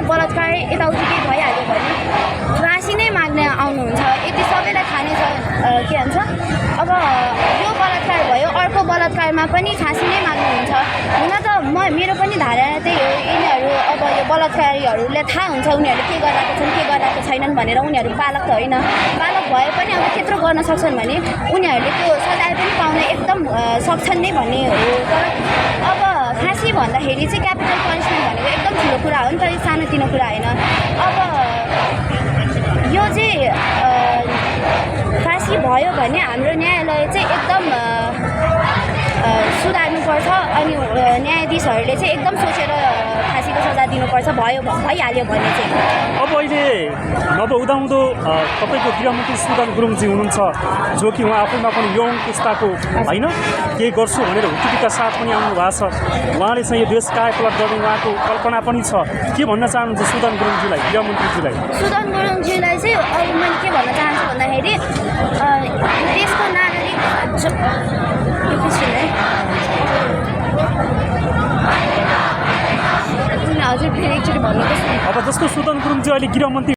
बलात्कार यताउति केही भइहाल्यो भने फाँसी नै माग्न आउनुहुन्छ। यति सबैलाई थाहा नै छ के भन्छ अब यो बलात्कार भयो अर्को बलात्कारमा पनि फाँसी नै माग्नुहुन्छ। हुन त मेरो पनि धारणा त्यही हो, यिनीहरू अब यो बलात्कारीहरूले थाहा हुन्छ उनीहरूले के गरिरहेको छन् के गरिरहेको छैनन् भनेर। उनीहरू बालक त होइन, बालक भए पनि अब त्यत्रो गर्न सक्छन् भने उनीहरूले त्यो सजाय पनि पाउन एकदम सक्छन् नै भन्ने हो। तर अब फाँसी भन्दाखेरि चाहिँ क्यापिटल पनिसमेन्ट भनेको एकदम ठुलो कुरा हो नि त, सानोतिनो कुरा होइन। अब यो चाहिँ फाँसी भयो भने हाम्रो न्यायालय चाहिँ एकदम सुधार्नुपर्छ अनि न्यायाधीशहरूले चाहिँ एकदम सोचेर फाँसीको सजाय दिनुपर्छ भइहाल्यो भने चाहिँ। अब अहिले नवउदाउँदो तपाईँको गृहमन्त्री सुदन गुरुङजी हुनुहुन्छ, जो कि उहाँ आफैमा पनि यौन पुस्ताको होइन केही गर्छु भनेर हुटुटीका साथ पनि आउनु भएको छ। उहाँले चाहिँ यो देश कायापलट गर्ने उहाँको कल्पना पनि छ। के भन्न चाहनुहुन्छ सुदन गुरुङजीलाई, गृहमन्त्रीजीलाई? सुदन गुरुङजीलाई चाहिँ अब मैले के भन्न चाहन्छु भन्दाखेरि देशको नागरिक हजुर फेरि एकचोटि भन्नुहोस्। अब जस्तो सुदन गुरुङजी अहिले गृहमन्त्री